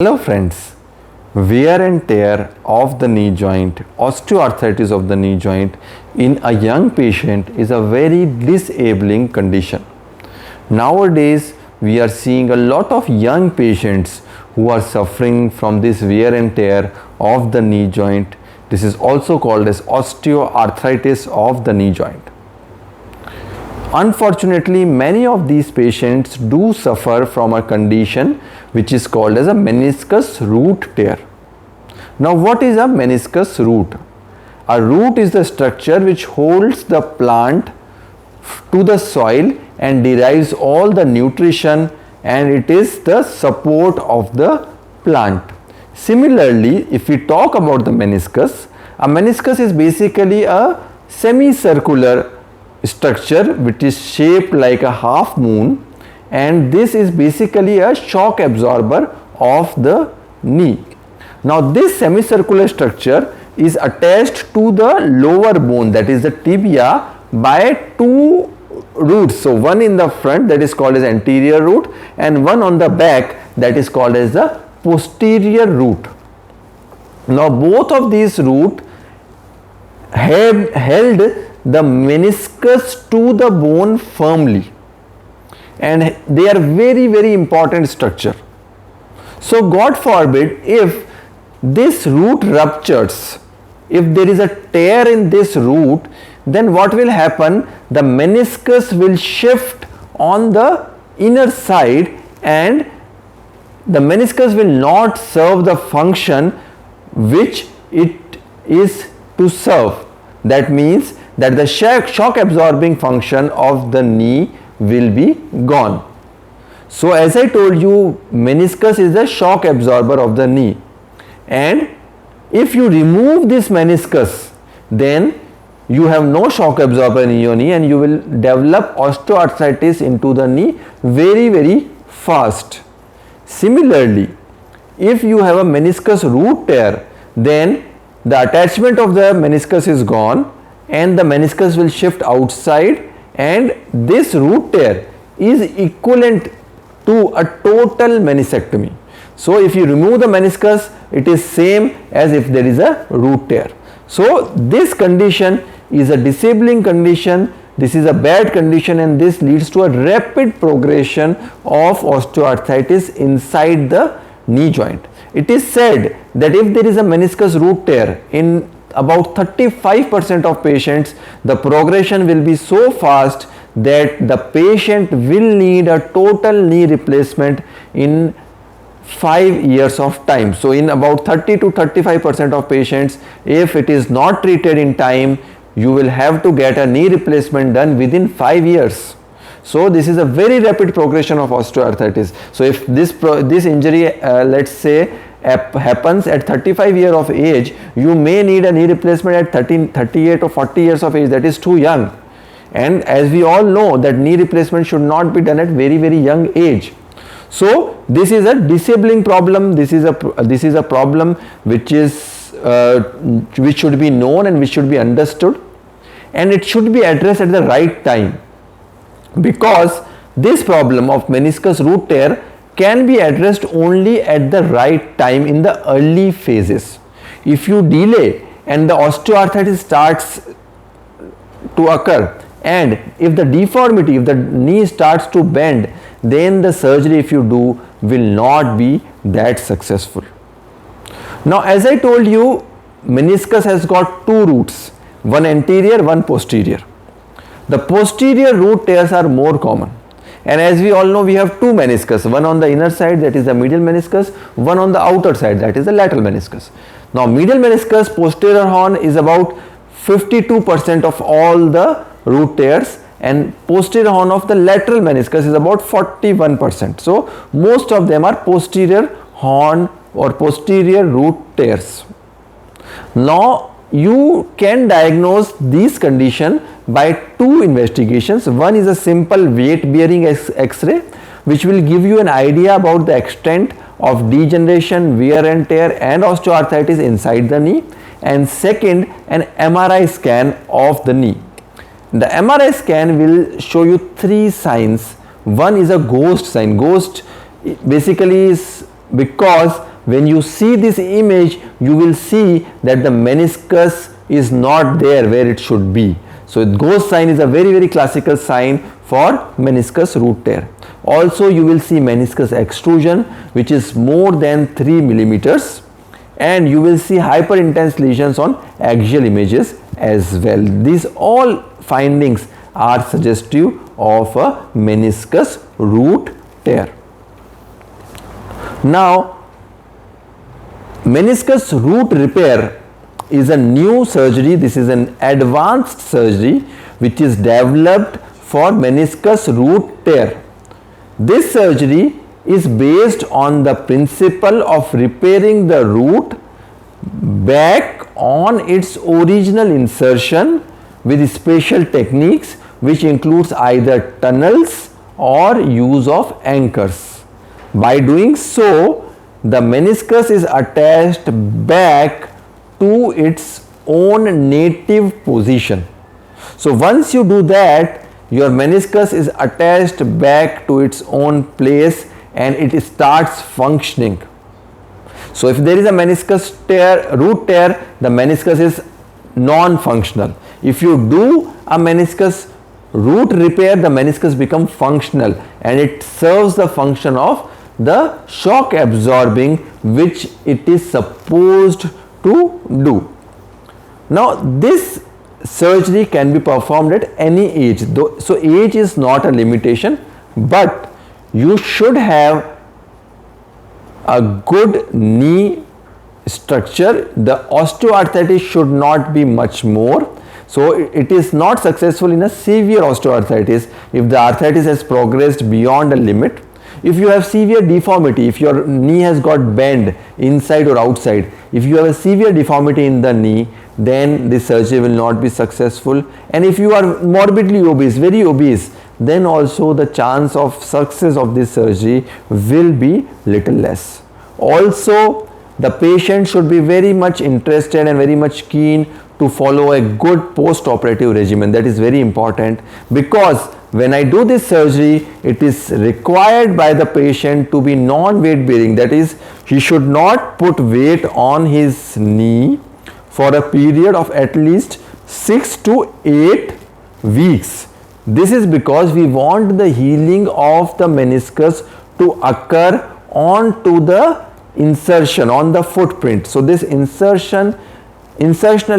Hello friends, wear and tear of the knee joint, osteoarthritis of the knee joint in a young patient is a very disabling condition. Nowadays, we are seeing a lot of young patients who are suffering from this wear and tear of the knee joint. This is also called as osteoarthritis of the knee joint. Unfortunately, many of these patients do suffer from a condition which is called as a meniscus root tear. Now, what is a meniscus root? A root is the structure which holds the plant to the soil and derives all the nutrition, and it is the support of the plant. Similarly, if we talk about the meniscus, a meniscus is basically a semicircular structure which is shaped like a half moon, and this is basically a shock absorber of the knee. Now this semicircular structure is attached to the lower bone, that is the tibia, by two roots. So one in the front, that is called as anterior root, and one on the back, that is called as the posterior root. Now both of these roots have held the meniscus to the bone firmly, and they are very important structure. So God forbid if this root ruptures, if there is a tear in this root, then what will happen? The meniscus will shift on the inner side and the meniscus will not serve the function which it is to serve. That means that the shock absorbing function of the knee will be gone. So as I told you, meniscus is the shock absorber of the knee, and if you remove this meniscus, then you have no shock absorber in your knee and you will develop osteoarthritis into the knee very fast. Similarly, if you have a meniscus root tear, then the attachment of the meniscus is gone and the meniscus will shift outside, and this root tear is equivalent to a total meniscectomy. So if you remove the meniscus, it is same as if there is a root tear. So this condition is a disabling condition, this is a bad condition, and this leads to a rapid progression of osteoarthritis inside the knee joint. It is said that if there is a meniscus root tear, in about 35% of patients, the progression will be so fast that the patient will need a total knee replacement in 5 years of time. So in about 30 to 35% of patients, if it is not treated in time, you will have to get a knee replacement done within 5 years. So this is a very rapid progression of osteoarthritis. So if this injury let's say happens at 35 years of age, you may need a knee replacement at 38 or 40 years of age. That is too young, and as we all know that knee replacement should not be done at very young age. So this is a disabling problem. This is a problem which should be known and which should be understood, and it should be addressed at the right time, because this problem of meniscus root tear can be addressed only at the right time in the early phases. If you delay and the osteoarthritis starts to occur, and if the deformity, if the knee starts to bend, then the surgery if you do will not be that successful. Now as I told you, meniscus has got two roots, one anterior, one posterior. The posterior root tears are more common, and as we all know, we have two meniscus, one on the inner side, that is the medial meniscus, one on the outer side, that is the lateral meniscus. Now medial meniscus posterior horn is about 52% of all the root tears, and posterior horn of the lateral meniscus is about 41%. So most of them are posterior horn or posterior root tears. Now you can diagnose this condition by two investigations. One is a simple weight bearing X-ray, which will give you an idea about the extent of degeneration, wear and tear and osteoarthritis inside the knee, and second, an MRI scan of the knee. The MRI scan will show you three signs. One is a ghost sign. Ghost basically is because when you see this image, you will see that the meniscus is not there where it should be. So ghost sign is a very classical sign for meniscus root tear. Also you will see meniscus extrusion which is more than 3 millimeters, and you will see hyper intense lesions on axial images as well. These all findings are suggestive of a meniscus root tear. Now, meniscus root repair is a new surgery. This is an advanced surgery which is developed for meniscus root tear. This surgery is based on the principle of repairing the root back on its original insertion with special techniques which includes either tunnels or use of anchors. By doing so, the meniscus is attached back to its own native position. So once you do that, your meniscus is attached back to its own place and it starts functioning. So if there is a meniscus tear, root tear, the meniscus is non-functional. If you do a meniscus root repair, the meniscus becomes functional and it serves the function of the shock absorbing which it is supposed to do. Now this surgery can be performed at any age, so age is not a limitation, but you should have a good knee structure. The osteoarthritis should not be much more. So it is not successful in a severe osteoarthritis if the arthritis has progressed beyond a limit. If you have severe deformity, if your knee has got bent inside or outside, if you have a severe deformity in the knee, then this surgery will not be successful. And if you are morbidly obese, very obese, then also the chance of success of this surgery will be little less. Also, the patient should be very much interested and very much keen to follow a good post-operative regimen. That is very important, because when I do this surgery, it is required by the patient to be non-weight bearing. That is, he should not put weight on his knee for a period of at least 6 to 8 weeks. This is because we want the healing of the meniscus to occur onto the insertion, on the footprint. So this insertional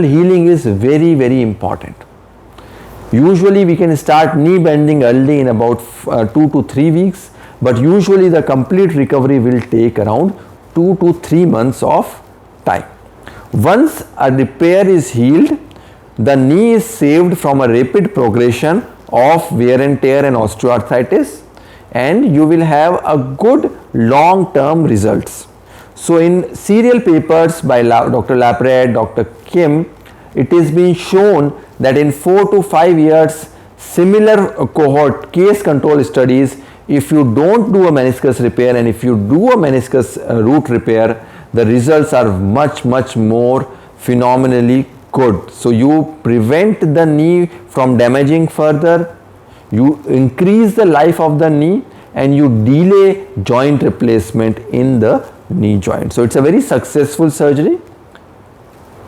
healing is very important. Usually we can start knee bending early in about 2 to 3 weeks, but usually the complete recovery will take around 2 to 3 months of time. Once a repair is healed, the knee is saved from a rapid progression of wear and tear and osteoarthritis, and you will have a good long-term results. So in serial papers by Dr. Lapret, Dr. Kim, it is being shown that in 4 to 5 years, similar cohort case control studies, if you don't do a meniscus repair and if you do a meniscus root repair, the results are much more phenomenally good. So you prevent the knee from damaging further, you increase the life of the knee, and you delay joint replacement in the knee joint. So it's a very successful surgery.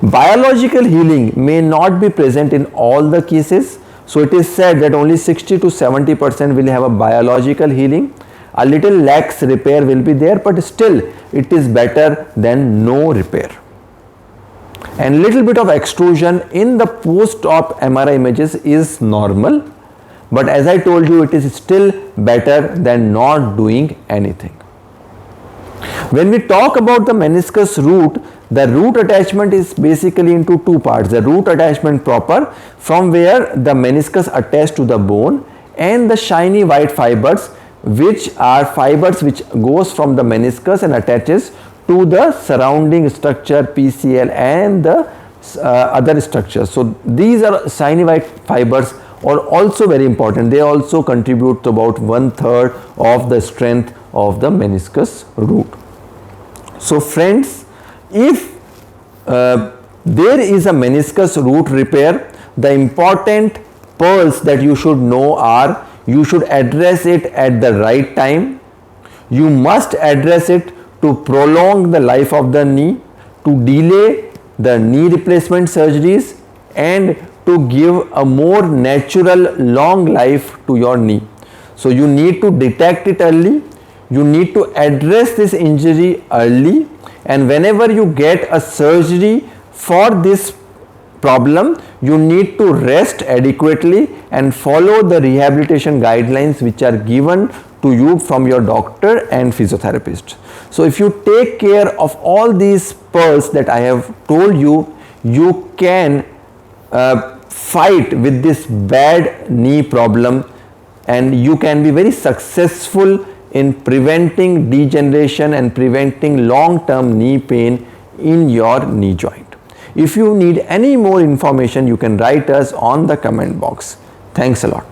Biological healing may not be present in all the cases. So it is said that only 60 to 70% will have a biological healing. A little lax repair will be there, but still it is better than no repair. And little bit of extrusion in the post-op MRI images is normal, but as I told you, it is still better than not doing anything. When we talk about the meniscus root, the root attachment is basically into two parts. The root attachment proper, from where the meniscus attached to the bone, and the shiny white fibers, which are fibers which goes from the meniscus and attaches to the surrounding structure, PCL, and the other structures. So these are shiny white fibers are also very important. They also contribute to about 1/3 of the strength of the meniscus root. So friends, if there is a meniscus root repair, the important pearls that you should know are: you should address it at the right time, you must address it to prolong the life of the knee, to delay the knee replacement surgeries, and to give a more natural long life to your knee. So you need to detect it early, you need to address this injury early, and whenever you get a surgery for this problem, you need to rest adequately and follow the rehabilitation guidelines which are given to you from your doctor and physiotherapist. So if you take care of all these pearls that I have told you, you can fight with this bad knee problem, and you can be very successful in preventing degeneration and preventing long-term knee pain in your knee joint. If you need any more information, you can write us on the comment box. Thanks a lot.